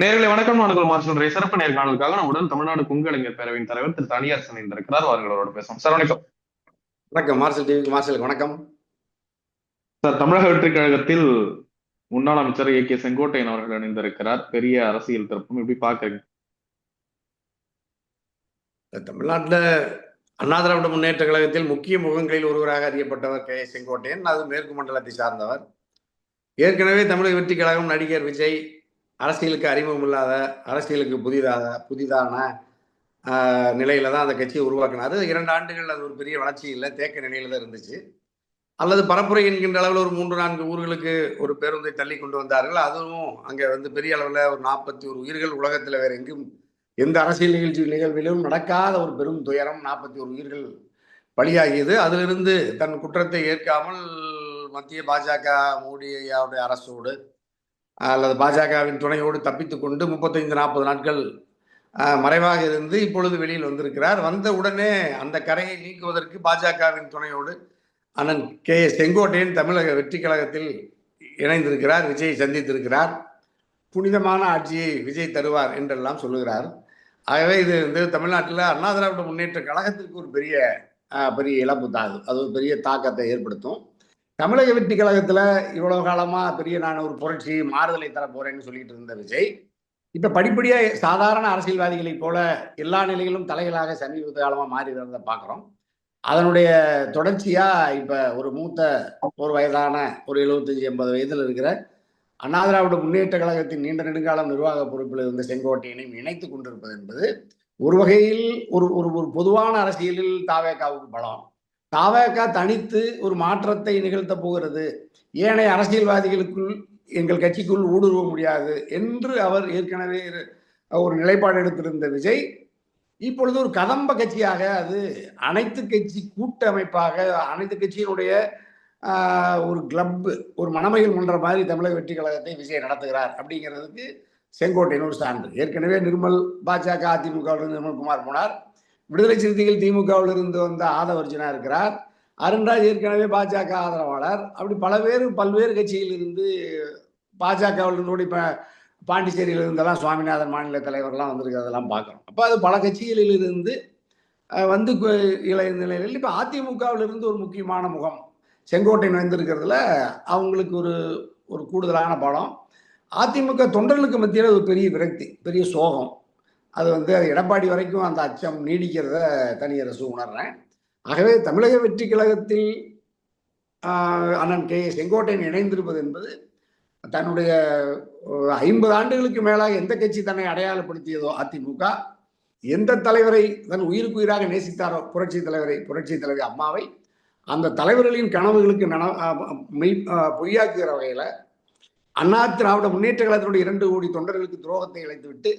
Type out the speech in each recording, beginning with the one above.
நேர்களை வணக்கம். நாடுகள் மார்ஷல் சிறப்பு நேர்காணலுக்காக நம்முடன் தமிழ்நாடு கொங்கு இளைஞர் பேரவையின் தலைவர் திரு தனியார் இணைந்திருக்கிறார். அவர்களோட பேசுவோம். சார் வணக்கம். வணக்கம். மார்ஷல் டிவிக்கு மார்ஷலுக்கு வணக்கம். சார், தமிழக வெற்றிக் கழகத்தில் முன்னாள் அமைச்சர் கே செங்கோட்டையன் அவர்கள் இணைந்திருக்கிறார். பெரிய அரசியல் திருப்பம் எப்படி பாக்குறீங்க? தமிழ்நாட்டில் அண்ணா திராவிட முன்னேற்ற கழகத்தில் முக்கிய முகங்களில் ஒருவராக அறியப்பட்டவர் கே செங்கோட்டையன். அது மேற்கு மண்டலத்தை சார்ந்தவர். ஏற்கனவே தமிழக வெற்றி கழகம் நடிகர் விஜய் அரசியலுக்கு அறிமுகம் இல்லாத, அரசியலுக்கு புதிதான நிலையில தான் அந்த கட்சியை உருவாக்கினார். 2 ஆண்டுகள் அது ஒரு பெரிய வளர்ச்சி இல்லை, தேக்க நிலையில தான் இருந்துச்சு. அல்லது பரப்புரை என்கின்ற அளவில் ஒரு 3-4 ஊர்களுக்கு ஒரு பேருந்தை தள்ளி கொண்டு வந்தார்கள். அதுவும் அங்கே பெரிய அளவில் ஒரு 41 உயிர்கள், உலகத்தில் வேற எங்கும் எந்த அரசியல் நிகழ்விலும் நடக்காத ஒரு பெரும் துயரம். 41 உயிர்கள் பலியாகியது. அதிலிருந்து தன் குற்றத்தை ஏற்காமல் மத்திய பாஜக மோடி ஐயாவுடைய அரசோடு அல்லது பாஜகவின் துணையோடு தப்பித்து கொண்டு 35-40 நாட்கள் மறைவாக இருந்து இப்பொழுது வெளியில் வந்திருக்கிறார். வந்த உடனே அந்த கரையை நீக்குவதற்கு பாஜகவின் துணையோடு அண்ணன் கே செங்கோட்டையன் தமிழக வெற்றி கழகத்தில் இணைந்திருக்கிறார். விஜயை சந்தித்திருக்கிறார். புனிதமான ஆட்சியை விஜய் தருவார் என்றெல்லாம் சொல்லுகிறார். ஆகவே இது தமிழ்நாட்டில் அண்ணா திராவிட முன்னேற்ற கழகத்திற்கு ஒரு பெரிய இழப்பு தான். அது ஒரு பெரிய தாக்கத்தை ஏற்படுத்தும். தமிழக வெற்றி கழகத்தில் இவ்வளவு காலமா நான் ஒரு புரட்சி மாறுதலை தரப்போறேன்னு சொல்லிட்டு இருந்த விஜய் இப்ப படிப்படியா சாதாரண அரசியல்வாதிகளை போல எல்லா நிலையிலும் தலைகளாக சமீப காலமா மாறி வரதை பார்க்கிறோம். அதனுடைய தொடர்ச்சியா இப்ப ஒரு மூத்த ஒரு வயதான ஒரு 75-80 வயதில் இருக்கிற அண்ணா திராவிட முன்னேற்ற கழகத்தின் நீண்ட நெடுங்காலம் நிர்வாக பொறுப்பில் இருந்த செங்கோட்டையனையும் இணைத்துக் கொண்டிருப்பது என்பது ஒரு வகையில் ஒரு ஒரு பொதுவான அரசியலில் தாவேகாவுக்கு பலம். தாவேகா தனித்து ஒரு மாற்றத்தை நிகழ்த்த போகிறது, ஏனைய அரசியல்வாதிகளுக்குள் எங்கள் கட்சிக்குள் ஊடுருவ முடியாது என்று அவர் ஏற்கனவே ஒரு நிலைப்பாடு எடுத்திருந்த விஜய் இப்பொழுது ஒரு கதம்ப கட்சியாக, அது அனைத்து கட்சி கூட்டமைப்பாக, அனைத்து கட்சியினுடைய ஒரு கிளப், ஒரு மணமைகள் மன்ற மாதிரி தமிழக வெற்றி கழகத்தை விஜய் நடத்துகிறார் அப்படிங்கிறதுக்கு செங்கோட்டையன் ஒரு சான்று. ஏற்கனவே நிர்மல் பாஜக அதிமுகவிலிருந்து நிர்மல்குமார் போனார். விடுதலை சிறுத்தைகள் திமுகவில் இருந்து வந்த ஆதவர்ஜுனா இருக்கிறார். அருண்ராஜ் ஏற்கனவே பாஜக ஆதரவாளர். அப்படி பல்வேறு கட்சியில் இருந்து பாஜகவில் இருந்து இப்ப பாண்டிச்சேரியில் இருந்தெல்லாம் சுவாமிநாதன் மாநில தலைவர்லாம் வந்திருக்கிறதெல்லாம் பார்க்குறோம். அப்போ அது பல கட்சிகளில் இருந்து இளைய நிலையில் இப்போ அதிமுகவில் இருந்து ஒரு முக்கியமான முகம் செங்கோட்டையன் வந்திருக்கிறதுல அவங்களுக்கு ஒரு கூடுதலான பலம். அதிமுக தொண்டர்களுக்கு மத்தியில் ஒரு பெரிய விரக்தி, பெரிய சோகம். அது எடப்பாடி வரைக்கும் அந்த அச்சம் நீடிக்கிறத தனியரசு உணர்றேன். ஆகவே தமிழக வெற்றி கழகத்தில் அண்ணன் கே செங்கோட்டையன் இணைந்திருப்பது என்பது தன்னுடைய 50 ஆண்டுகளுக்கு மேலாக எந்த கட்சி தன்னை அடையாளப்படுத்தியதோ அதிமுக, எந்த தலைவரை தன் உயிருக்கு உயிராக நேசித்தாரோ புரட்சி தலைவி அம்மாவை, அந்த தலைவர்களின் கனவுகளுக்கு பொய்யாக்குகிற வகையில அண்ணா திராவிட முன்னேற்ற கழகத்தினுடைய 2 கோடி தொண்டர்களுக்கு துரோகத்தை இழைத்துவிட்டு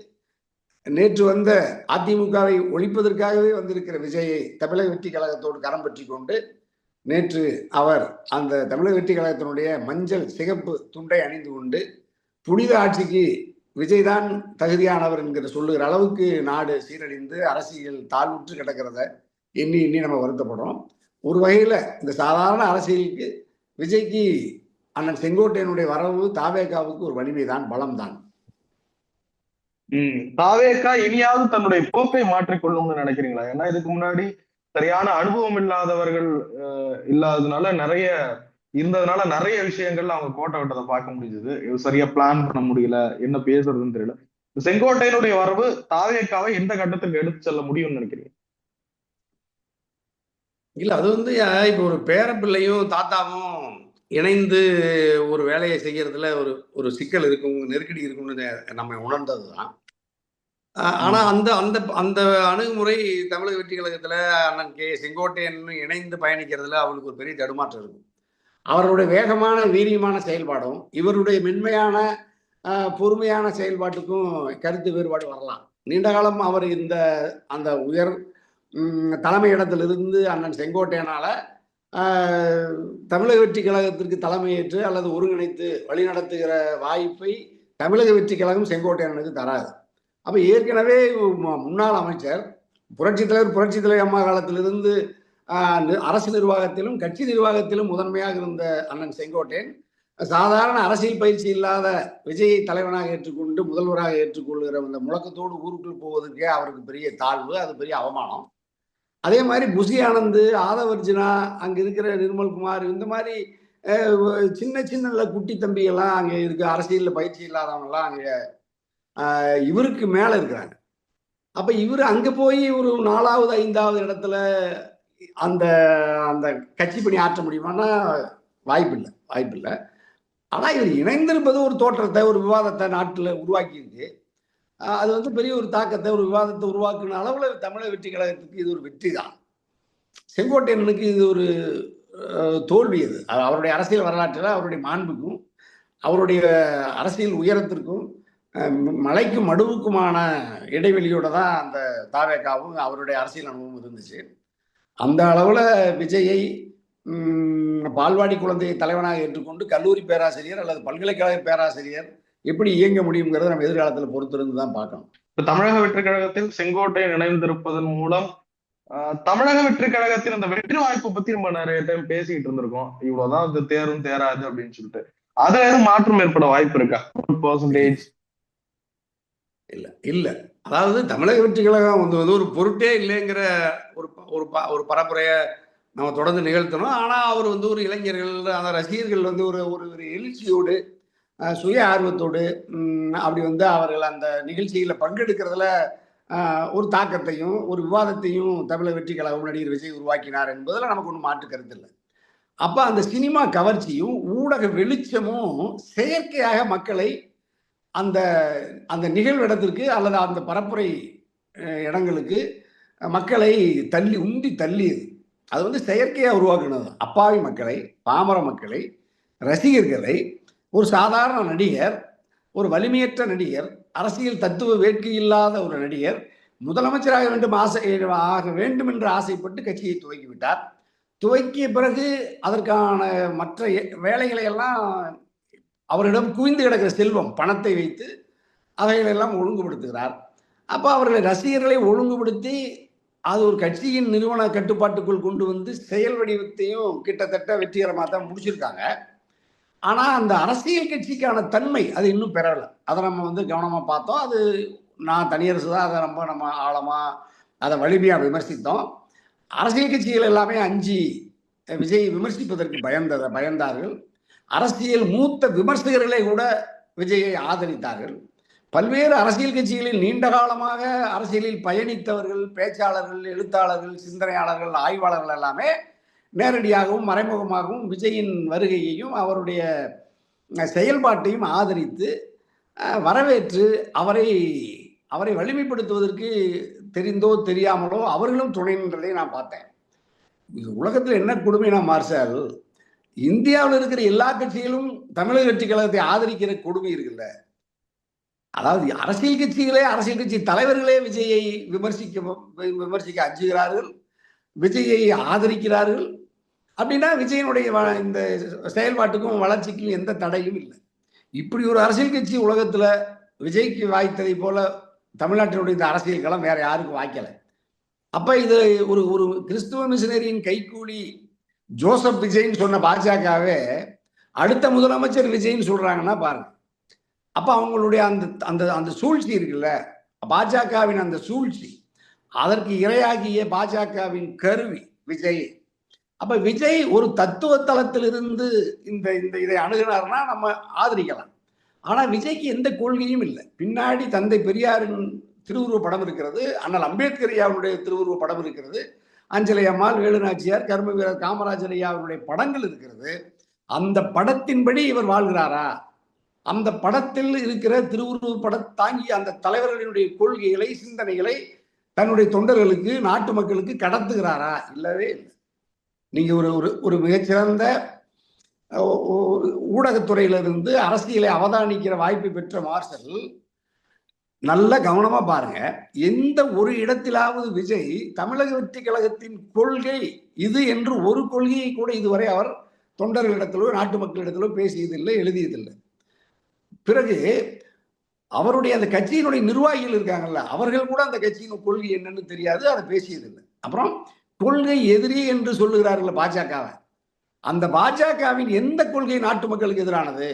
நேற்று வந்த அதிமுகவை ஒழிப்பதற்காகவே வந்திருக்கிற விஜயை தமிழக வெற்றி கழகத்தோடு கரம் பற்றி கொண்டு நேற்று அவர் அந்த தமிழக வெற்றி கழகத்தினுடைய மஞ்சள் சிகப்பு துண்டை அணிந்து கொண்டு புனித ஆட்சிக்கு விஜய் தான் தகுதியானவர் என்கிற சொல்லுகிற அளவுக்கு நாடு சீரழிந்து அரசியல் தாழ்வுற்று கிடக்கிறத எண்ணி நம்ம வருத்தப்படுறோம். ஒரு வகையில இந்த சாதாரண அரசியலுக்கு விஜய்க்கு அண்ணன் செங்கோட்டையனுடைய வரவு தாவேகாவுக்கு ஒரு வலிமைதான், பலம்தான். தாவேகா இனியாவது தன்னுடைய போக்கை மாற்றிக்கொள்ளும்னு நினைக்கிறீங்களா? ஏன்னா இதுக்கு முன்னாடி சரியான அனுபவம் இல்லாதவர்கள் இருந்ததுனால நிறைய விஷயங்கள்ல அவங்க கோட்டை விட்டதை பார்க்க முடிஞ்சது. சரியா பிளான் பண்ண முடியல, என்ன பேசுறதுன்னு தெரியல. செங்கோட்டையனுடைய வரவு தாவேகாவை எந்த கட்டத்துக்கு எடுத்து செல்ல முடியும்னு நினைக்கிறீங்க? இல்ல, அது இப்ப ஒரு பேரப்பிள்ளையும் தாத்தாவும் இணைந்து ஒரு வேலையை செய்யறதுல ஒரு சிக்கல் இருக்கும், நெருக்கடி இருக்கும்னு நம்ம உணர்ந்ததுதான். ஆனா அந்த அந்த அந்த அணுகுமுறை தமிழக வெற்றி கழகத்துல அண்ணன் கே செங்கோட்டையன் இணைந்து பயணிக்கிறதுல அவருக்கு ஒரு பெரிய தடுமாற்றம் இருக்கும். அவருடைய வேகமான வீரியமான செயல்பாடும் இவருடைய மென்மையான பொறுமையான செயல்பாட்டுக்கும் கருத்து வேறுபாடு வரலாம். நீண்ட காலம் அவர் அந்த உயர் தலைமை இடத்திலிருந்து அண்ணன் செங்கோட்டையனால தமிழக வெற்றி கழகத்திற்கு தலைமையேற்று அல்லது ஒருங்கிணைத்து வழிநடத்துகிற வாய்ப்பை தமிழக வெற்றி கழகம் செங்கோட்டையனுக்கு தராது. அப்ப ஏற்கனவே முன்னாள் அமைச்சர் புரட்சி தலைவர் அம்மா காலத்திலிருந்து அரசு நிர்வாகத்திலும் கட்சி நிர்வாகத்திலும் முதன்மையாக இருந்த அண்ணன் செங்கோட்டையன் சாதாரண அரசியல் பயிற்சி இல்லாத விஜயை தலைவனாக ஏற்றுக்கொண்டு முதல்வராக ஏற்றுக்கொள்கிற அந்த முழக்கத்தோடு ஊருக்குள் போவதற்கே அவருக்கு பெரிய தாழ்வு, அது பெரிய அவமானம். அதே மாதிரி புசி ஆனந்த், ஆதவர்ஜுனா, அங்க இருக்கிற நிர்மல்குமார், இந்த மாதிரி சின்ன சின்ன குட்டி தம்பி எல்லாம் அங்க இருக்க அரசியல்ல பயிற்சி இல்லாதவங்க எல்லாம் அங்க இவருக்கு மேல இருக்கிறாங்க. அப்ப இவர் அங்க போய் ஒரு 4வது 5வது இடத்துல அந்த அந்த கட்சி பணி ஆற்ற முடியுமான்னா வாய்ப்பில்லை. ஆனா இவர் இணைந்திருப்பது ஒரு தோற்றத்தை, ஒரு விவாதத்தை நாட்டில் உருவாக்கி இருக்கு. அது வந்து பெரிய ஒரு தாக்கத்தை, ஒரு விவாதத்தை உருவாக்குன அளவுல தமிழக வெற்றி கழகத்துக்கு இது ஒரு வெற்றி தான். செங்கோட்டையனுக்கு இது ஒரு தோல்வி. அது அவருடைய அரசியல் வரலாற்றில் அவருடைய மாண்புக்கும் அவருடைய அரசியல் உயரத்திற்கும் மலைக்கும் மடுவுக்குமான இடைவெளியோட தான் அந்த தாவேகாவும் அவருடைய அரசியல் அனுபவம் இருந்துச்சு. அந்த அளவுல விஜயை பால்வாடி குழந்தையை தலைவனாக ஏற்றுக்கொண்டு கல்லூரி பேராசிரியர் அல்லது பல்கலைக்கழக பேராசிரியர் எப்படி இயங்க முடியுங்கிறத நம்ம எதிர்காலத்தில் பொறுத்திருந்து தான் பார்க்கணும். இப்ப தமிழக வெற்றி கழகத்தில் செங்கோட்டையன் இணைந்திருப்பதன் மூலம் தமிழக வெற்றி கழகத்தின் அந்த வெற்றி வாய்ப்பு பத்தி நம்ம நிறைய டைம் பேசிக்கிட்டு இருந்திருக்கோம். இவ்வளவுதான் அது தேரும் தேராது அப்படின்னு சொல்லிட்டு அதுல எதுவும் மாற்றம் ஏற்பட வாய்ப்பு இருக்கா? 1% இல்ல. அதாவது தமிழக வெற்றி கழகம் வந்து ஒரு பொருட்டே இல்லைங்கிற ஒரு பரப்புரைய நம்ம தொடர்ந்து நிகழ்த்தணும். ஆனா அவர் வந்து ஒரு இளைஞர்கள், அந்த ரசிகர்கள் வந்து ஒரு எழுச்சியோடு, சுய ஆர்வத்தோடு அப்படி வந்து அவர்கள் அந்த நிகழ்ச்சியில பங்கெடுக்கிறதுல ஒரு தாக்கத்தையும் ஒரு விவாதத்தையும் தமிழக வெற்றி கழகம் நடிகர் விஜய் உருவாக்கினார் என்பதில் நமக்கு ஒன்றும் மாற்று கருத்து இல்லை. அப்ப அந்த சினிமா கவர்ச்சியும் ஊடக வெளிச்சமும் செயற்கையாக மக்களை அந்த அந்த நிகழ்வு இடத்திற்கு அல்லது அந்த பரப்புரை இடங்களுக்கு மக்களை உந்தி தள்ளியது. அது வந்து செயற்கையாக உருவாக்குனது. அப்பாவி மக்களை, பாமர மக்களை, ரசிகர்களை, ஒரு சாதாரண நடிகர், ஒரு வலிமையற்ற நடிகர், அரசியல் தத்துவ வேட்கை இல்லாத ஒரு நடிகர் முதலமைச்சராக ஆக வேண்டும் என்று ஆசைப்பட்டு கட்சியை துவக்கிவிட்டார். துவக்கிய பிறகு அதற்கான மற்ற வேலைகளை எல்லாம் அவரிடம் குவிந்து கிடக்கிற செல்வம், பணத்தை வைத்து அவைகளெல்லாம் ஒழுங்குபடுத்துகிறார். அப்போ அவர்களை ரசிகர்களை ஒழுங்குபடுத்தி அது ஒரு கட்சியின் நிறுவன கட்டுப்பாட்டுக்குள் கொண்டு வந்து செயல் வடிவத்தையும் கிட்டத்தட்ட வெற்றிகரமாக தான் முடிச்சிருக்காங்க. ஆனால் அந்த அரசியல் கட்சிக்கான தன்மை அது இன்னும் பெறலை. அதை நம்ம வந்து கவனமாக பார்த்தோம். அது நான் தனியரசு தான் அதை ரொம்ப நம்ம ஆழமாக அதை வலிமையாக விமர்சித்தோம். அரசியல் கட்சிகள் எல்லாமே அஞ்சி விஜய் விமர்சிப்பதற்கு பயந்தார்கள். அரசியல் மூத்த விமர்சகர்களே கூட விஜயை ஆதரித்தார்கள். பல்வேறு அரசியல் கட்சிகளில் நீண்ட காலமாக அரசியலில் பயணித்தவர்கள், பேச்சாளர்கள், எழுத்தாளர்கள், சிந்தனையாளர்கள், ஆய்வாளர்கள் எல்லாமே நேரடியாகவும் மறைமுகமாகவும் விஜயின் வருகையையும் அவருடைய செயல்பாட்டையும் ஆதரித்து வரவேற்று அவரை வலிமைப்படுத்துவதற்கு தெரிந்தோ தெரியாமலோ அவர்களும் துணை நின்றதை நான் பார்த்தேன். உலகத்தில் என்ன கொடுமைனா மார்ஷல், இந்தியாவில் இருக்கிற எல்லா கட்சிகளும் தமிழக வெற்றி கழகத்தை ஆதரிக்கிற கொடுமை இருக்குல்ல. அதாவது அரசியல் கட்சிகளே, அரசியல் கட்சி தலைவர்களே விஜயை விமர்சிக்க அஞ்சுகிறார்கள், விஜயை ஆதரிக்கிறார்கள். அப்படின்னா விஜயனுடைய இந்த செயல்பாட்டுக்கும் வளர்ச்சிக்கும் எந்த தடையும் இல்லை. இப்படி ஒரு அரசியல் கட்சி உலகத்துல விஜய்க்கு வாய்த்ததை போல தமிழ்நாட்டினுடைய இந்த அரசியல் களம் வேற யாருக்கும் வாய்க்கல. அப்ப இது ஒரு கிறிஸ்துவ மிஷனரியின் கைக்கூலி ஜோசப் விஜய்ன்னு சொன்ன பாஜகவே அடுத்த முதலமைச்சர் விஜய்ன்னு சொல்றாங்கன்னா பாருங்க. அப்ப அவங்களுடைய அந்த சூழ்ச்சி இருக்குல்ல, பாஜகவின் அந்த சூழ்ச்சி, அதற்கு இரையாகிய பாஜகவின் கருவி விஜய். அப்ப விஜய் ஒரு தத்துவ தளத்திலிருந்து இதை அணுகினார்னா நம்ம ஆதரிக்கலாம். ஆனா விஜய்க்கு எந்த கொள்கையும் இல்லை. பின்னாடி தந்தை பெரியாரின் திருவுருவ படம் இருக்கிறது, அண்ணல் அம்பேத்கர் ஐயாவுடைய திருவுருவ படம் இருக்கிறது, அஞ்சலை அம்மாள், வேலுநாச்சியார், கர்ம வீரர் காமராஜர் ஐயாவுடைய படங்கள் இருக்கிறது. அந்த படத்தின்படி இவர் வாழ்கிறாரா? அந்த படத்தில் இருக்கிற திருவுருவ படம் தாங்கி அந்த தலைவர்களினுடைய கொள்கைகளை, சிந்தனைகளை தன்னுடைய தொண்டர்களுக்கு, நாட்டு மக்களுக்கு கடத்துகிறாரா? இல்லவே இல்லை. நீங்க ஒரு மிகச்சிறந்த ஊடகத்துறையிலிருந்து அரசியலை அவதானிக்கிற வாய்ப்பை பெற்ற மார்ஷல் நல்ல கவனமா பாருங்க. எந்த ஒரு இடத்திலாவது விஜய் தமிழக வெற்றி கழகத்தின் கொள்கை இது என்று ஒரு கொள்கையை கூட இதுவரை அவர் தொண்டர்களிடத்திலோ நாட்டு மக்களிடத்திலோ பேசியதில்லை, எழுதியதில்லை. பிறகு அவருடைய அந்த கட்சியினுடைய நிர்வாகிகள் இருக்காங்கல்ல, அவர்கள் கூட அந்த கட்சியின் கொள்கை என்னன்னு தெரியாது, அதை பேசியதில்லை. அப்புறம் கொள்கை எதிரி என்று சொல்லுகிறார்கள் பாஜகவை. அந்த பாஜகவின் எந்த கொள்கை நாட்டு மக்களுக்கு எதிரானது,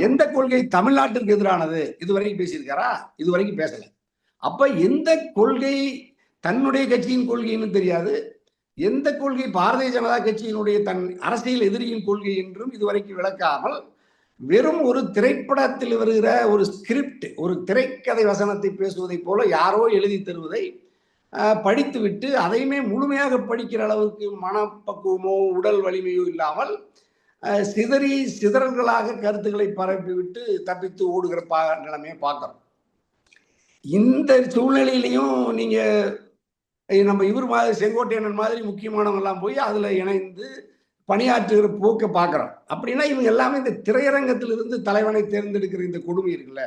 எந்த கொள்கை தமிழ்நாட்டிற்கு எதிரானது இதுவரைக்கும் பேசியிருக்காரா? இதுவரைக்கும் பேசல. அப்ப எந்த கொள்கை தன்னுடைய கட்சியின் கொள்கைன்னு தெரியாது, எந்த கொள்கை பாரதிய ஜனதா கட்சியினுடைய தன் அரசியல் எதிரியின் கொள்கை என்றும் இதுவரைக்கும் விளக்காமல், வெறும் ஒரு திரைப்படத்தில் வருகிற ஒரு ஸ்கிரிப்ட், ஒரு திரைக்கதை வசனத்தை பேசுவதை போல யாரோ எழுதி தருவதை படித்துவிட்டு அதையுமே முழுமையாக படிக்கிற அளவுக்கு மனப்பக்குவமோ உடல் வலிமையோ இல்லாமல் சிதறல்களாக கருத்துக்களை பரப்பிவிட்டு தப்பித்து ஓடுகிற நிலைமையை பார்க்கிறோம். இந்த சூழ்நிலையிலையும் நீங்க நம்ம இவர் மாதிரி செங்கோட்டையன் மாதிரி முக்கியமானவங்க எல்லாம் போய் அதுல இணைந்து பணியாற்றுகிற போக்க பார்க்கிறோம். அப்படின்னா இவங்க எல்லாமே இந்த திரையரங்கத்திலிருந்து தலைவனை தேர்ந்தெடுக்கிற இந்த கொடுமை இருக்குல்ல,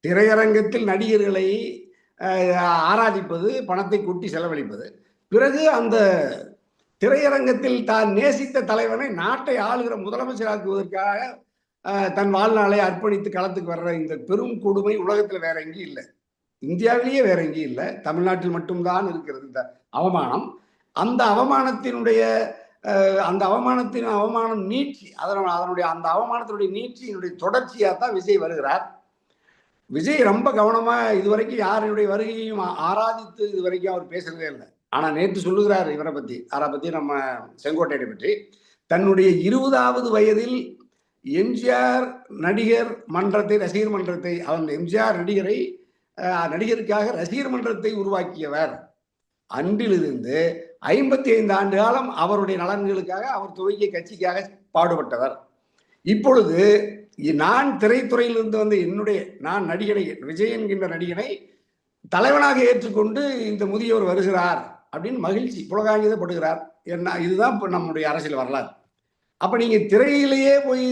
திரையரங்கத்தில் நடிகர்களை ஆராதிப்பது, பணத்தை கொட்டி செலவழிப்பது, பிறகு அந்த திரையரங்கத்தில் தான் நேசித்த தலைவனை நாட்டை ஆளுகிற முதலமைச்சராக்குவதற்காக தன் வாழ்நாளை அர்ப்பணித்து களத்துக்கு வர்ற இந்த பெரும் கொடுமை உலகத்தில் வேற எங்கேயும் இல்லை, இந்தியாவிலேயே வேற எங்கேயும் இல்லை, தமிழ்நாட்டில் மட்டும்தான் இருக்கிறது இந்த அவமானம். அந்த அவமானத்தினுடைய அவமானம் நீட்சி, அதனுடைய அந்த அவமானத்தினுடைய நீட்சியினுடைய தொடர்ச்சியாக தான் விஜய் வருகிறார். விஜய் ரொம்ப கவனமா இதுவரைக்கும் யாருடைய வருகையும் ஆராதித்து இதுவரைக்கும் அவர் பேசுறதே இல்லை. ஆனா நேற்று சொல்லுகிறார் இவரை பத்தி, யாரை பத்தி, நம்ம செங்கோட்டையனை பற்றி. தன்னுடைய 20வது வயதில் எம்ஜிஆர் நடிகர் மன்றத்தை, ரசிகர் மன்றத்தை, அந்த எம்ஜிஆர் நடிகருக்காக ரசிகர் மன்றத்தை உருவாக்கியவர். அன்றிலிருந்து 55 ஆண்டு காலம் அவருடைய நலன்களுக்காக அவர் துவக்கிய கட்சிக்காக பாடுபட்டவர். இப்பொழுது நான் திரைத்துறையிலிருந்து வந்து நான் நடிகனை, விஜய் என்கின்ற நடிகனை தலைவனாக ஏற்றுக்கொண்டு இந்த முதியவர் வருகிறார் அப்படின்னு மகிழ்ச்சி புலகாங்கிதப்படுகிறார். என்ன, இதுதான் இப்போ நம்முடைய அரசியல் வரலாறு. அப்ப நீங்க திரையிலேயே போய்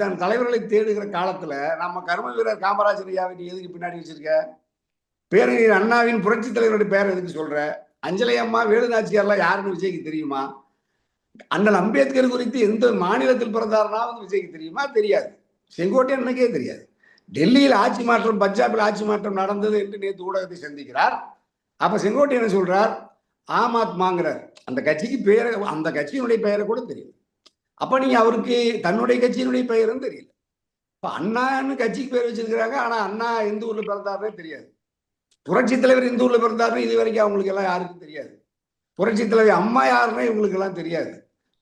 தன் தலைவர்களை தேடுகிற காலத்துல நம்ம கர்ம வீரர் காமராஜர் ஐயாவை நீ எதுக்கு பின்னாடி வச்சிருக்க? பேரறிஞர் அண்ணாவின் புரட்சி தலைவருடைய பேர் எதுக்கு சொல்ற? அஞ்சலை அம்மா, வேலுநாச்சியார்லாம் யாருன்னு விஜய்க்கு தெரியுமா? அண்ணல் அம்பேத்கர் குறித்து எந்த மாநிலத்தில் பிறந்தாருன்னா வந்து விஜய்க்கு தெரியுமா? தெரியாது. செங்கோட்டையனுக்கே தெரியாது. டெல்லியில் ஆட்சி மாற்றம், பஞ்சாபில் ஆட்சி மாற்றம் நடந்தது என்று நேற்று ஊடகத்தை சந்திக்கிறார். அப்ப செங்கோட்டையன் சொல்றார் ஆம் ஆத்மாங்கிறார். அந்த கட்சிக்கு பேரை, அந்த கட்சியினுடைய பெயரை கூட தெரியல. அப்ப நீங்க அவருக்கு தன்னுடைய கட்சியினுடைய பெயரும் தெரியல. இப்ப அண்ணான்னு கட்சிக்கு பேர் வச்சிருக்கிறாங்க, ஆனா அண்ணா எந்த ஊர்ல பிறந்தாருன்னே தெரியாது. புரட்சி தலைவர் எந்த ஊர்ல பிறந்தாருன்னு இது வரைக்கும் அவங்களுக்கு எல்லாம் யாருக்கும் தெரியாது. புரட்சி தலைவர் அம்மா யாருன்னு இவங்களுக்கு எல்லாம் தெரியாது.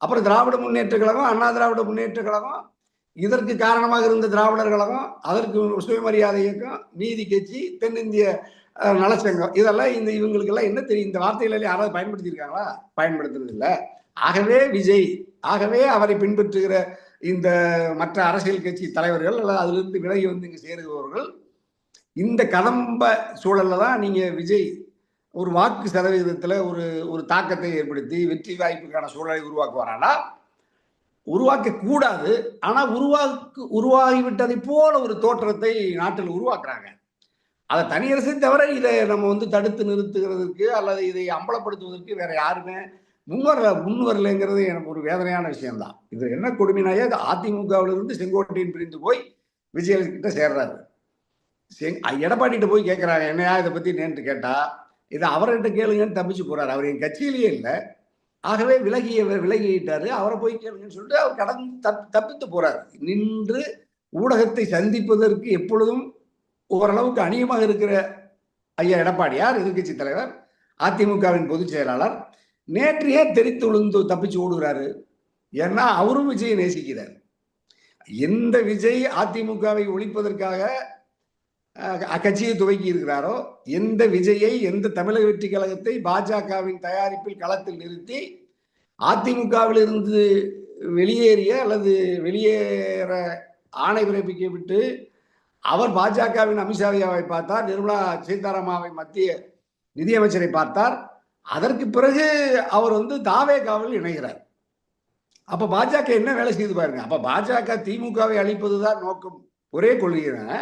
அப்புறம் திராவிட முன்னேற்ற கழகம், அண்ணா திராவிட முன்னேற்ற கழகம், இதற்கு காரணமாக இருந்த திராவிடர் கழகம், அதற்கு சுயமரியாதை இயக்கம், நீதி கட்சி, தென்னிந்திய நலச்சங்கம், இதெல்லாம் இவங்களுக்கெல்லாம் என்ன தெரியும்? இந்த வார்த்தைகளை யாராவது பயன்படுத்தியிருக்காங்களா? பயன்படுத்துறது இல்லை. ஆகவே விஜய், ஆகவே அவரை பின்பற்றுகிற இந்த மற்ற அரசியல் கட்சி தலைவர்கள் அல்லது அதிலிருந்து விலகி வந்து இங்கு சேருபவர்கள் இந்த கதம்ப சூழல்ல தான் நீங்க விஜய் ஒரு வாக்கு சதவீதத்துல ஒரு தாக்கத்தை ஏற்படுத்தி வெற்றி வாய்ப்புக்கான சூழலை உருவாக்குவாரானா? உருவாக்க கூடாது. ஆனா உருவாகிவிட்டதை போல ஒரு தோற்றத்தை நாட்டில் உருவாக்குறாங்க. அதை தனியரசை தவிர இதை நம்ம வந்து தடுத்து நிறுத்துகிறதுக்கு அல்லது இதை அம்பலப்படுத்துவதற்கு வேற யாருமே முன் வரலைங்கிறது எனக்கு ஒரு வேதனையான விஷயம்தான். இது என்ன கொடுமைனாயே, அதிமுகவிலிருந்து செங்கோட்டையன் பிரிந்து போய் விஜய் கிட்ட சேர்றாரு. எடப்பாடிகிட்ட போய் கேட்கிறாங்க, என்னையா இதை பத்தி நேற்று கேட்டா, இதை அவர்கிட்ட கேளுங்கன்னு தப்பிச்சு போறாரு. அவர் என் கட்சியிலேயே இல்லை, ஆகவே விலகிட்டாரு, அவரை போய் கேளுங்கன்னு சொல்லிட்டு அவர் கடந்து தப்பித்து போறாரு. நின்று ஊடகத்தை சந்திப்பதற்கு எப்பொழுதும் ஓரளவுக்கு அநியமாக இருக்கிற ஐயா எடப்பாடியார், எதிர்கட்சி தலைவர், அதிமுகவின் பொதுச் செயலாளர், நேற்றையே தெரித்து விழுந்து தப்பிச்சு ஓடுகிறாரு. ஏன்னா அவரும் விஜயை நேசிக்கிறார். எந்த விஜய் அதிமுகவை ஒழிப்பதற்காக கட்சியை துவக்கி இருக்கிறாரோ, எந்த விஜயை, எந்த தமிழக வெற்றி கழகத்தை பாஜகவின் தயாரிப்பில் களத்தில் நிறுத்தி அதிமுகவில் இருந்து வெளியேறிய அல்லது வெளியேற ஆணை பிறப்பிக்க விட்டு அவர் பாஜகவின் அமித்ஷாவை பார்த்தார், நிர்மலா சீதாராமாவை மத்திய நிதியமைச்சரை பார்த்தார். அதற்கு பிறகு அவர் வந்து தாவேகாவில் இணைகிறார். அப்ப பாஜக என்ன வேலை செய்து பாருங்க. அப்ப பாஜக திமுகவை அழிப்பதுதான் நோக்கம், ஒரே கொள்கையான.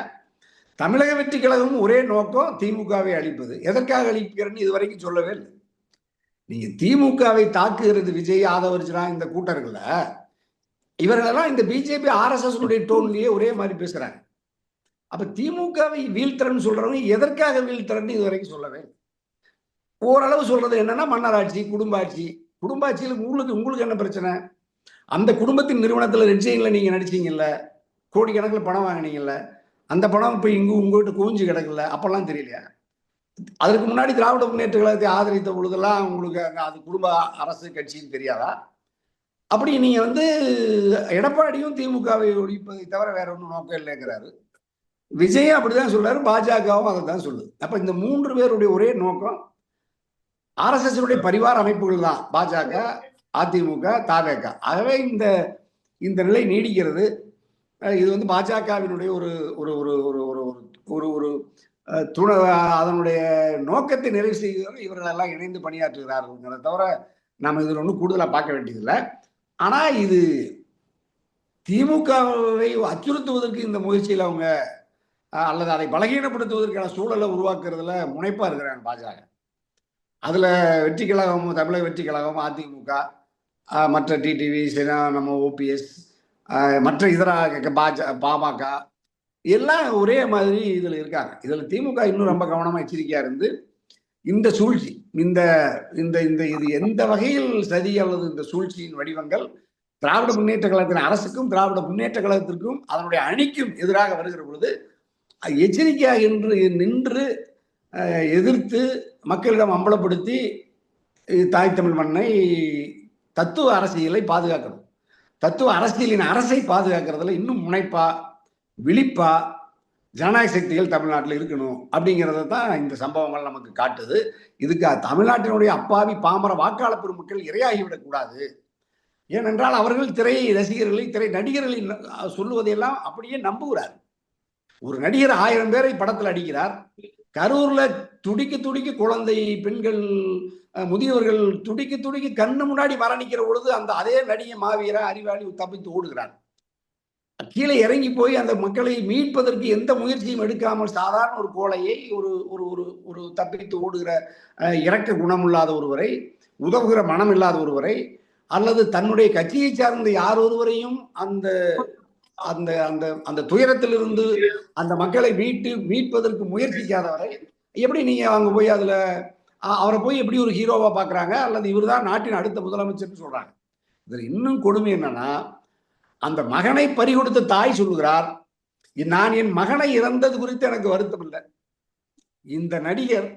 தமிழக வெற்றி கழகம் ஒரே நோக்கம், திமுகவை அழிப்பது. எதற்காக அழிக்கிறேன்னு இதுவரைக்கும் சொல்லவே இல்லை. நீங்க திமுகவை தாக்குகிறது விஜய், ஆதவர்ஜனா, இந்த கூட்டர்கள இவர்களெல்லாம் இந்த பிஜேபி RSS டோன்லயே ஒரே மாதிரி பேசுறாங்க. அப்ப திமுகவை வீழ்த்தரன்னு சொல்றவங்க எதற்காக வீழ்த்தரன்னு இதுவரைக்கும் சொல்லவே இல்லை. ஓரளவு சொல்றது என்னன்னா மன்னராட்சி, குடும்பாட்சி. குடும்பாட்சியில் உங்களுக்கு என்ன பிரச்சனை? அந்த குடும்பத்தின் நிறுவனத்துல ரெட் ஜெயின்ல நீங்க நடிச்சீங்கல்ல, கோடிக்கணக்கில் பணம் வாங்கினீங்கல்ல, அந்த பணம் இப்ப உங்ககிட்ட குவிஞ்சு கிடக்குல்ல, அப்பெல்லாம் தெரியலையா? அதற்கு முன்னாடி திராவிட முன்னேற்ற கழகத்தை ஆதரித்த பொழுதெல்லாம் உங்களுக்கு அது குடும்ப அரசு கட்சின்னு தெரியாதா? அப்படி நீங்க எடப்பாடியும் திமுகவை ஒழிப்பதை தவிர வேற ஒன்றும் நோக்கம் இல்லைங்கிறாரு. விஜயும் அப்படிதான் சொல்றாரு, பாஜகவும் அதை தான் சொல்லுது. அப்ப இந்த 3 பேருடைய ஒரே நோக்கம் ஆர்எஸ்எஸ் பரிவார அமைப்புகள் தான், பாஜக, அதிமுக, தவேக. ஆகவே இந்த இந்த நிலை நீடிக்கிறது. இது பாஜகவினுடைய ஒரு ஒரு ஒரு ஒரு ஒரு ஒரு ஒரு துணை, அதனுடைய நோக்கத்தை நிறைவு செய்வதற்கு இவர்கள் எல்லாம் இணைந்து பணியாற்றுகிறார்கள் தவிர நம்ம இதில் ஒன்றும் கூடுதலாக பார்க்க வேண்டியதில்லை. ஆனா இது திமுகவை அச்சுறுத்துவதற்கு இந்த முயற்சியில் அவங்க அல்லது அதை பலகீனப்படுத்துவதற்கான சூழலை உருவாக்குறதுல முனைப்பா இருக்கிறாங்க பாஜக. அதுல வெற்றி கழகம், தமிழக வெற்றி கழகம், அதிமுக, மற்ற டிடிவி, நம்ம ஓபிஎஸ், மற்ற இதர பாமக எல்லாம் ஒரே மாதிரி இதுல இருக்காங்க. இதுல திமுக இன்னும் ரொம்ப கவனமா எச்சரிக்கையா இருந்து இந்த சூழ்ச்சி, இந்த இந்த இந்த இது எந்த வகையில் சதி அல்லது இந்த சூழ்ச்சியின் வடிவங்கள் திராவிட முன்னேற்ற கழகத்தின் அரசுக்கும் திராவிட முன்னேற்ற கழகத்திற்கும் அதனுடைய அணிக்கும் எதிராக வருகிற பொழுது எச்சரிக்கையாக நின்று எதிர்த்து மக்களிடம் அம்பலப்படுத்தி தாய் தமிழ் மண்ணை, தத்துவ அரசியலை பாதுகாக்கணும். தத்துவ அரசியலின் அரசை பாதுகாக்கிறதுல இன்னும் முனைப்பா, விழிப்பா ஜனநாயக சக்திகள் தமிழ்நாட்டில் இருக்கணும் அப்படிங்கிறத தான் இந்த சம்பவங்கள் நமக்கு காட்டுது. இதுக்கு தமிழ்நாட்டினுடைய அப்பாவி பாமர வாக்காளர் பெருமக்கள் இரையாகிவிடக்கூடாது. ஏனென்றால் அவர்கள் திரை ரசிகர்களை, திரை நடிகர்களை சொல்லுவதையெல்லாம் அப்படியே நம்புகிறார். ஒரு நடிகர் 1000 பேரை படத்தில் அடிக்கிறார். கரூர்ல துடிக்க துடிக்க குழந்தை, பெண்கள், முதியவர்கள் துடிக்க துடிக்க கண்ணு முன்னாடி மரணிக்கிற பொழுது அந்த அதே நடிகை மாவீரா அறிவாளி தப்பித்து ஓடுகிறார். கீழே இறங்கி போய் அந்த மக்களை மீட்பதற்கு எந்த முயற்சியும் எடுக்காமல் சாதாரண ஒரு கோழையை, ஒரு ஒரு ஒரு தப்பித்து ஓடுகிற இரக்க குணமில்லாத ஒருவரை, உதவுகிற மனம் இல்லாத ஒருவரை, அல்லது தன்னுடைய கட்சியை சார்ந்த யார் ஒருவரையும் அந்த அந்த அந்த அந்த துயரத்திலிருந்து அந்த மக்களை மீட்பதற்கு முயற்சிக்காதவரை எப்படி நீங்க அங்க போய் அதுல அவரை போய் எப்படி ஒரு ஹீரோவா பாக்குறாங்க, அல்லது இவர் தான் நாட்டின் அடுத்த முதலமைச்சர்னு சொல்றாங்க. இதுல இன்னும் கொடுமை என்னன்னா, அந்த மகனை பறிகொடுத்த தாய் சொல்லுகிறார், நான் என் மகனை இறந்தது குறித்து எனக்கு வருத்தம் இல்லை. இந்த நடிகர்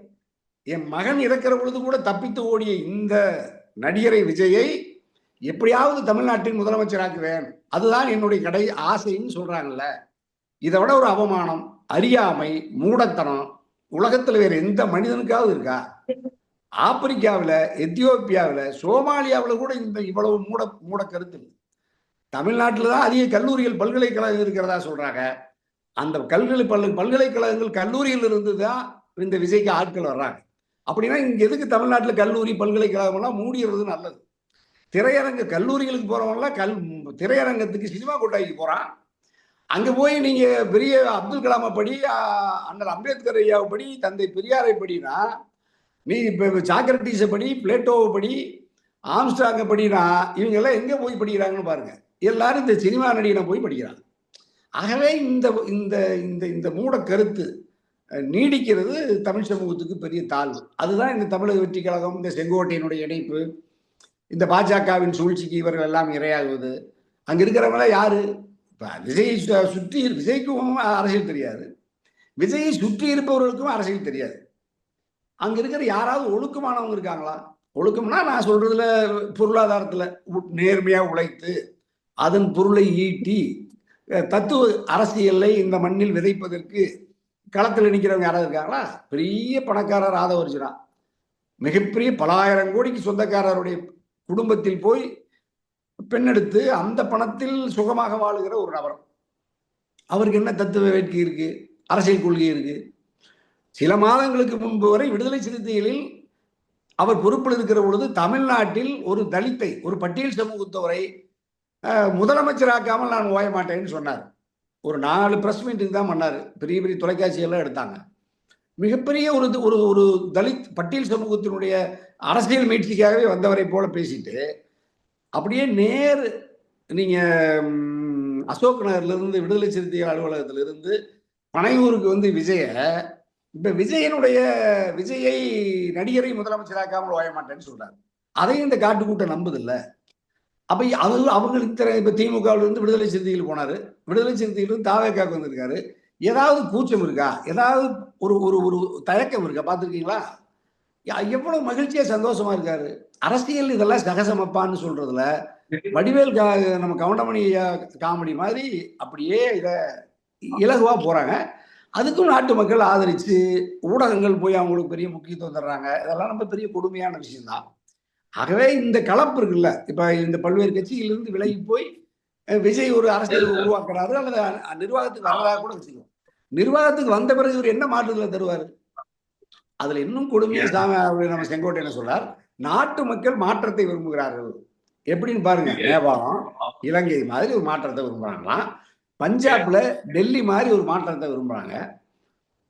என் மகன் இறக்கிற பொழுது கூட தப்பித்து ஓடிய இந்த நடிகரை விஜயை எப்படியாவது தமிழ்நாட்டின் முதலமைச்சராக்குவேன், அதுதான் என்னுடைய கடை ஆசைன்னு சொல்றாங்கல்ல. இதை விட ஒரு அவமானம், அறியாமை, மூடத்தனம் உலகத்துல வேற எந்த மனிதனுக்காவது இருக்கா? ஆப்பிரிக்காவில், எத்தியோப்பியாவில், சோமாலியாவில் கூட இந்த இவ்வளவு மூட கருத்து. தமிழ்நாட்டில் தான் அதிக கல்லூரிகள், பல்கலைக்கழகம் இருக்கிறதா சொல்றாங்க. அந்த பல்கலைக்கழகங்கள், கல்லூரியில் இருந்து தான் இந்த விஜய்க்கு ஆட்கள் வர்றாங்க. அப்படின்னா இங்க எதுக்கு தமிழ்நாட்டில் கல்லூரி, பல்கலைக்கழகம் எல்லாம் மூடிடுறது நல்லது. திரையரங்க கல்லூரிகளுக்கு போறவங்களாம் திரையரங்கத்துக்கு, சினிமா கொட்டாய்க்கு போறான். அங்க போய் நீங்க பெரிய அப்துல் கலாமை படி, அண்ணல் அம்பேத்கர் ஐயாவை படி, தந்தை பெரியாரை படினா, நீ இப்ப சாக்ரட்டிஸை படி, பிளேட்டோவை படி, ஆம்ஸ்டாங்கை படினா, இவங்க எல்லாம் எங்க போய் படிக்கிறாங்கன்னு பாருங்க. எல்லாரும் இந்த சினிமா நடிகனை போய் படிக்கிறாங்க. ஆகவே இந்த இந்த இந்த இந்த மூட கருத்து நீடிக்கிறது தமிழ் சமூகத்துக்கு பெரிய தாழ்வு. அதுதான் இந்த தமிழக வெற்றி கழகம், இந்த செங்கோட்டையினுடைய இணைப்பு, இந்த பாஜகவின் சூழ்ச்சிக்கு இவர்கள் எல்லாம் இரையாகுவது. அங்க இருக்கிறவங்கள யாரு? விஜயை சுற்றி, விஜய்க்கும் அரசியல் தெரியாது, விஜயை சுற்றி இருப்பவர்களுக்கும் அரசியல் தெரியாது. அங்க இருக்கிற யாராவது ஒழுக்கமானவங்க இருக்காங்களா? ஒழுக்கம்னா நான் சொல்றதுல பொருளாதாரத்துல நேர்மையா உழைத்து அதன் பொருளை ஈட்டி தத்துவ அரசியலை இந்த மண்ணில் விதைப்பதற்கு களத்தில் நிற்கிறவங்க யாராவது இருக்காங்களா? பெரிய பணக்காரர் ஆதவர்ஜுனா, மிகப்பெரிய பல ஆயிரம் கோடிக்கு சொந்தக்காரருடைய குடும்பத்தில் போய் பெண்ணெடுத்து அந்த பணத்தில் சுகமாக வாழுகிற ஒரு நபர். அவருக்கு என்ன தத்துவ வேட்கை இருக்கு, அரசியல் கொள்கை இருக்கு? சில மாதங்களுக்கு முன்பு வரை விடுதலை சிறுத்தைகளில் அவர் பொறுப்பில் இருக்கிற பொழுது தமிழ்நாட்டில் ஒரு தலித்தை, ஒரு பட்டியல் சமூகத்தவரை முதலமைச்சராக்காமல் நான் ஓய மாட்டேன்னு சொன்னார். ஒரு 4 பிரஸ் மீட்டுக்கு தான் பண்ணாரு. பெரிய பெரிய தொலைக்காட்சியெல்லாம் எடுத்தாங்க. மிகப்பெரிய ஒரு ஒரு ஒரு தலித் பட்டியல் சமூகத்தினுடைய அரசியல் மீட்சிக்காகவே வந்தவரை போல பேசிட்டு, அப்படியே நீங்க அசோக் நகர்ல இருந்து, விடுதலை சிறுத்தைகள் அலுவலகத்திலிருந்து பனையூருக்கு இப்ப விஜயை நடிகரை முதலமைச்சராக்காமல் ஓய மாட்டேன்னு சொல்றாரு. அதையும் இந்த காட்டுக்கூட்டம் நம்புதில்ல. அப்ப அவங்களுக்கு இப்ப திமுகவில் இருந்து விடுதலை சிறுத்தைகள் போனாரு, விடுதலை சிறுத்தைகள் இருந்து தாவேக்காக்கு வந்திருக்காரு. ஏதாவது கூச்சம் இருக்கா? ஏதாவது ஒரு ஒரு ஒரு தயக்கம் இருக்கா? பார்த்துருக்கீங்களா? எவ்வளவு மகிழ்ச்சியா சந்தோஷமா இருக்காரு. அரசியல் இதெல்லாம் சகசமப்பான்னு சொல்றதுல வடிவேல் நம்ம கவுண்டமணி காமெடி மாதிரி அப்படியே இத இலகுவா போறாங்க. அதுக்கும் நாட்டு மக்கள் ஆதரிச்சு ஊடகங்கள் போய் அவங்களுக்கு பெரிய முக்கியத்துவம் தர்றாங்க. இதெல்லாம் ரொம்ப பெரிய கொடுமையான விஷயம் தான். ஆகவே இந்த கலப்பு இருக்குல்ல, இப்ப இந்த பல்வேறு கட்சியிலிருந்து விலகி போய் விஜய் ஒரு அரசியல் உருவாக்குறாரு அல்லது நிர்வாகத்துக்கு வர்றதா கூட வச்சுக்கோ. நிர்வாகத்துக்கு வந்த பிறகு இவர் என்ன மாற்றுதலை தருவாரு? அதுல இன்னும் கொடுமையா நம்ம செங்கோட்டையன் சொல்றார், நாட்டு மக்கள் மாற்றத்தை விரும்புகிறார்கள். எப்படின்னு பாருங்க. நேபாளம், இலங்கை மாதிரி ஒரு மாற்றத்தை விரும்புறாங்களாம். பஞ்சாப்ல டெல்லி மாதிரி ஒரு மாற்றத்தை விரும்புறாங்க.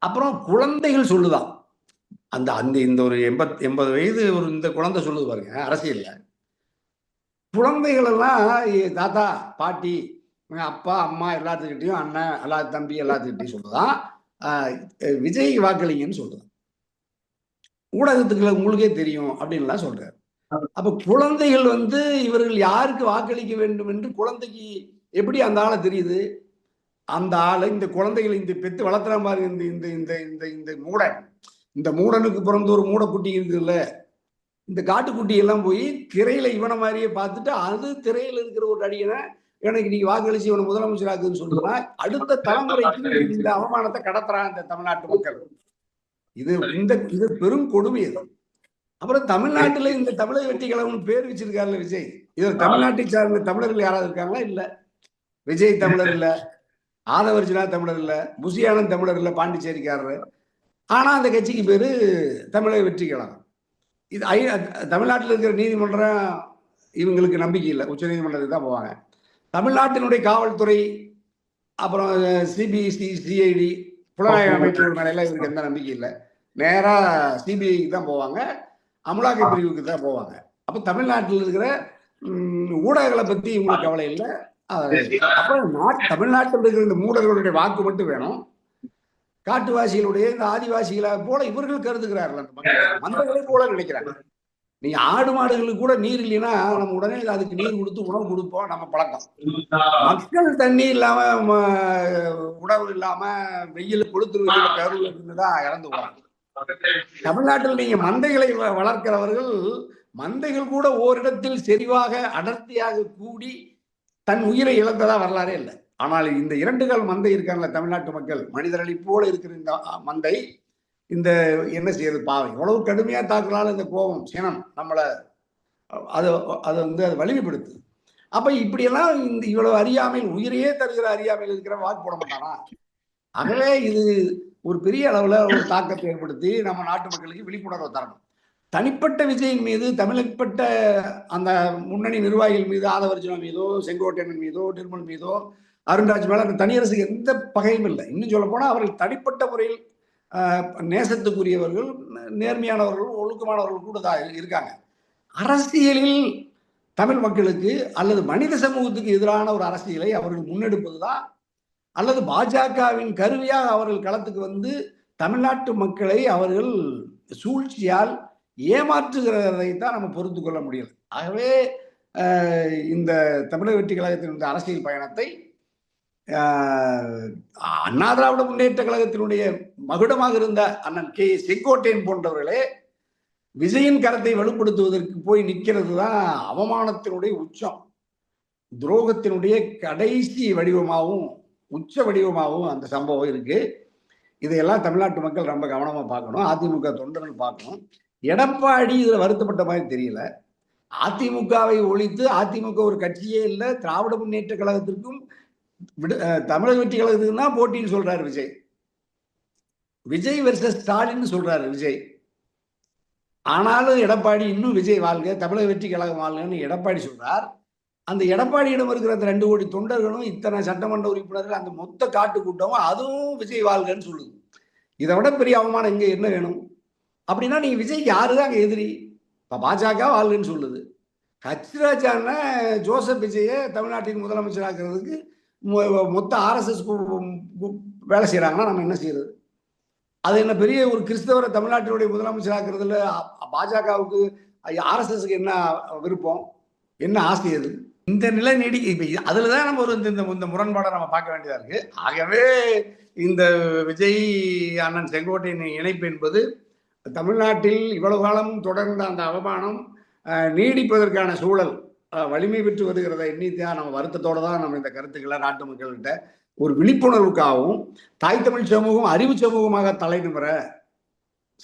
அப்புறம் குழந்தைகள் சொல்லுதான். அந்த அந்த இந்த ஒரு 80 வயது ஒரு இந்த குழந்தை சொல்லுது பாருங்க அரசியல்ல. குழந்தைகள் எல்லாம் தாத்தா, பாட்டி, அப்பா, அம்மா எல்லாத்துக்கிட்டையும் அண்ணன், தம்பி எல்லாத்துக்கிட்டையும் சொல்லுதான் விஜய் வாக்களிங்கன்னு சொல்லுதான். ஊடகத்துக்குள்ள உங்களுக்கே தெரியும் அப்படின்லாம் சொல்றாரு. அப்ப குழந்தைகள் இவர்கள் யாருக்கு வாக்களிக்க வேண்டும் என்று குழந்தைக்கு எப்படி அந்த ஆளை தெரியுது? அந்த ஆளை இந்த குழந்தைகளை இந்த பெத்து வளர்த்துற மாதிரி இந்த இந்த இந்த இந்த இந்த மூடன், இந்த மூடனுக்கு பிறந்த ஒரு மூடக்குட்டி இருக்குல்ல, இந்த காட்டுக்குட்டி எல்லாம் போய் திரையில இவனை மாதிரியே பார்த்துட்டு அது திரையில இருக்கிற ஒரு அடியனை எனக்கு நீங்க வாக்களிச்சு இவனை முதலமைச்சராக்குன்னு சொல்லுனா அடுத்த தலைமுறைக்கு இந்த அவமானத்தை கடத்துறான் இந்த தமிழ்நாட்டு மக்கள். இது பெரும் கொடுமை. இது அப்புறம் தமிழ்நாட்டுல இந்த தமிழக வெற்றி கழகம் பேர் வச்சிருக்காருல்ல விஜய். இதுல தமிழ்நாட்டை சார்ந்த தமிழர்கள் யாராவது இருக்காங்களா? இல்ல. விஜய் தமிழர் இல்ல, ஆதவர்ஜினா தமிழர் இல்ல, புசியானந்த் தமிழர் இல்ல, பாண்டிச்சேரிக்காரரு. ஆனா அந்த கட்சிக்கு பேரு தமிழக வெற்றி கழகம். இது தமிழ்நாட்டில் இருக்கிற நீதிமன்றம் இவங்களுக்கு நம்பிக்கை இல்லை, உச்ச நீதிமன்றத்துக்கு தான் போவாங்க. தமிழ்நாட்டினுடைய காவல்துறை, அப்புறம் சிபிசி, சிஐடி, புலனாய்வு அமைப்புகள் மேல இவருக்கு எந்த நம்பிக்கை இல்லை. நேரா சிபிஐக்கு தான் போவாங்க, அமலாக்க பிரிவுக்கு தான் போவாங்க. அப்ப தமிழ்நாட்டில் இருக்கிற ஊடகங்களை பத்தி இவங்களுக்கு கவலை இல்லை. அப்ப தமிழ்நாட்டில் இருக்கிற இந்த மூடர்களுடைய வாக்கு மட்டும் வேணும். காட்டுவாசிகளுடைய இந்த ஆதிவாசிகளை போல இவர்கள் கருதுகிறார்கள். மந்தங்களை போல நினைக்கிறாங்க. நீங்க ஆடு மாடுகளுக்கு கூட நீர் இல்லைன்னா நம்ம உடனே அதுக்கு நீர் கொடுத்து உணவு கொடுப்போம், நம்ம பழக்கம். மக்கள் தண்ணி இல்லாம உணவு இல்லாம வெயில் கொளுத்து கருவில் இருந்துதான் இறந்து போறாங்க. தமிழ்நாட்டில் நீங்க மந்தைகளை வளர்க்கிறவர்கள் மந்தைகள் கூட ஓரிடத்தில் செறிவாக அடர்த்தியாக கூடி தன் உயிரை இழந்ததா வரலாறே இல்லை. ஆனால் இந்த 2 கால் மந்தை இருக்காங்கல்ல தமிழ்நாட்டு மக்கள், மனிதர்களை போல இருக்கிற இந்த மந்தை இந்த என்ன செய்யறது பாவம், எவ்வளவு கடுமையா தாக்குனாலும் இந்த கோபம் சினம் நம்மளை அது அது வலிமைப்படுத்து. அப்ப இப்படியெல்லாம் இந்த இவ்வளவு அறியாமையில், உயிரையே தருகிற அறியாமையில் இருக்கிற வாக்கு போட மாட்டானா? ஆகவே இது ஒரு பெரிய அளவுல ஒரு தாக்கத்தை ஏற்படுத்தி நம்ம நாட்டு மக்களுக்கு விழிப்புணர்வு தரணும். தனிப்பட்ட விஜயின் மீது, தமிழப்பட்ட அந்த முன்னணி நிர்வாகிகள் மீது, ஆதவர்ஜுனா மீதோ, செங்கோட்டையன் மீதோ, நிர்மல் மீதோ, அருண்ராஜ் மேல அந்த தனியரசுக்கு எந்த பகையும் இல்லை. இன்னும் சொல்ல போனா அவர்கள் தனிப்பட்ட முறையில் நேசத்துக்குரியவர்கள், நேர்மையானவர்கள், ஒழுக்கமானவர்கள் கூட தான் இருக்காங்க. அரசியலில் தமிழ் மக்களுக்கு அல்லது மனித சமூகத்துக்கு எதிரான ஒரு அரசியலை அவர்கள் முன்னெடுப்பதுதான், அல்லது பாஜகவின் கருவியாக அவர்கள் களத்துக்கு தமிழ்நாட்டு மக்களை அவர்கள் சூழ்ச்சியால் ஏமாற்றுகிறதைத்தான் நம்ம பொறுத்து கொள்ள முடியல. ஆகவே இந்த தமிழக வெற்றி கழகத்தின் இந்த அரசியல் பயணத்தை அண்ணா திராவிட முன்னேற்ற கழகத்தினுடைய மகுடமாக இருந்த அண்ணன் செங்கோட்டையன் போன்றவர்களே விஜயின் கரத்தை வலுப்படுத்துவதற்கு போய் நிற்கிறது தான் அவமானத்தினுடைய உச்சம், துரோகத்தினுடைய கடைசி வடிவமாகவும் உச்ச வடிவமாகவும் அந்த சம்பவம் இருக்கு. இதையெல்லாம் தமிழ்நாட்டு மக்கள் ரொம்ப கவனமா பார்க்கணும், அதிமுக தொண்டர்கள் பார்க்கணும். எடப்பாடி இதுல வருத்தப்பட்ட மாதிரி தெரியல. அதிமுகவை ஒழித்து, அதிமுக ஒரு கட்சியே இல்லை, திராவிட முன்னேற்ற கழகத்திற்கும் தமிழக வெற்றி கழகத்துக்கு தான் போட்டின்னு சொல்றாரு விஜய். விஜய் வெர்சஸ் ஸ்டாலின் சொல்றாரு விஜய். ஆனாலும் எடப்பாடி இன்னும் விஜய் வாழ்க, தமிழக வெற்றி கழகம் வாழ்கன்னு எடப்பாடி சொல்றார். அந்த எடப்பாடியிடம் இருக்கிற அந்த 2 கோடி தொண்டர்களும், இத்தனை சட்டமன்ற உறுப்பினர்கள், அந்த மொத்த காட்டு கூட்டமும் அதுவும் விஜய் வாழ்கன்னு சொல்லுது. இதை விட பெரிய அவமானம் இங்க என்ன வேணும்? அப்படின்னா நீங்க விஜய்க்கு யாருதான் அங்க எதிரி? இப்ப பாஜக வாழ்கன்னு சொல்லுது. ஹச்ராஜான ஜோசப் விஜயை தமிழ்நாட்டின் முதலமைச்சராக்குறதுக்கு மொத்த RSS வேலை செய்யறாங்கன்னா நம்ம என்ன செய்யறது? அது என்ன பெரிய ஒரு கிறிஸ்தவரை தமிழ்நாட்டினுடைய முதலமைச்சராக்குறதுல பாஜகவுக்கு RSSக்கு என்ன விருப்பம்? என்ன ஆசை அது? இந்த நிலை இப்ப அதுலதான் நம்ம ஒரு இந்த முரண்பாடை நம்ம பார்க்க வேண்டியதா இருக்கு. ஆகவே இந்த விஜய் அண்ணன் செங்கோட்டையின் இணைப்பு என்பது தமிழ்நாட்டில் இவ்வளவு காலம் தொடர்ந்த அந்த அவமானம் நீடிப்பதற்கான சூழல் வலிமை பெற்று வருகிறத எண்ணித்தான் நம்ம வருத்தத்தோட தான் நம்ம இந்த கருத்துக்களை நாட்டு மக்கள்கிட்ட ஒரு விழிப்புணர்வுக்காகவும், தாய் தமிழ் சமூகம் அறிவு சமூகமாக தலைநிமிர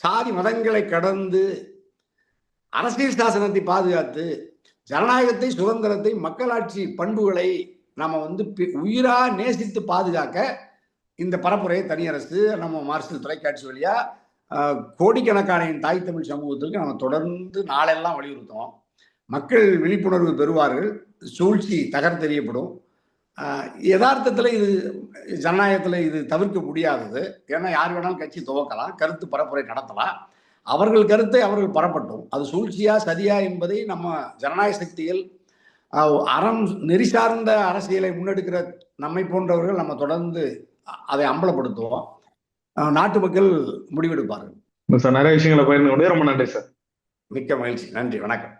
சாதி மதங்களை கடந்து அரசியல் சாசனத்தை பாதுகாத்து ஜனநாயகத்தை, சுதந்திரத்தை, மக்களாட்சி பண்புகளை நம்ம உயிரா நேசித்து பாதுகாக்க இந்த பரப்புரையை தனியரசு நம்ம மார்ஷல் தொலைக்காட்சி வழியா கோடிக்கணக்கான தாய் தமிழ் சமூகத்திற்கு நம்ம தொடர்ந்து நாளெல்லாம் வலியுறுத்தோம். மக்கள் விழிப்புணர்வு பெறுவார்கள், சூழ்ச்சி தகர்த்தெறியப்படும். யதார்த்தத்தில் இது ஜனநாயகத்தில் இது தவிர்க்க முடியாதது. ஏன்னா யார் வேணாலும் கட்சி துவக்கலாம், கருத்து பரப்புரை நடத்தலாம், அவர்கள் கருத்தை அவர்கள் பரப்பட்டும். அது சூழ்ச்சியா சதியா என்பதை நம்ம ஜனநாயக சக்தியில் அறம் நெறி சார்ந்த அரசியலை முன்னெடுக்கிற நம்மை போன்றவர்கள் நம்ம தொடர்ந்து அதை அம்பலப்படுத்துவோம். நாட்டு மக்கள் முடிவெடுப்பார்கள். நிறைய விஷயங்களை பகிர்ந்து கொண்டு ரொம்ப நன்றி சார். மிக்க மகிழ்ச்சி. நன்றி, வணக்கம்.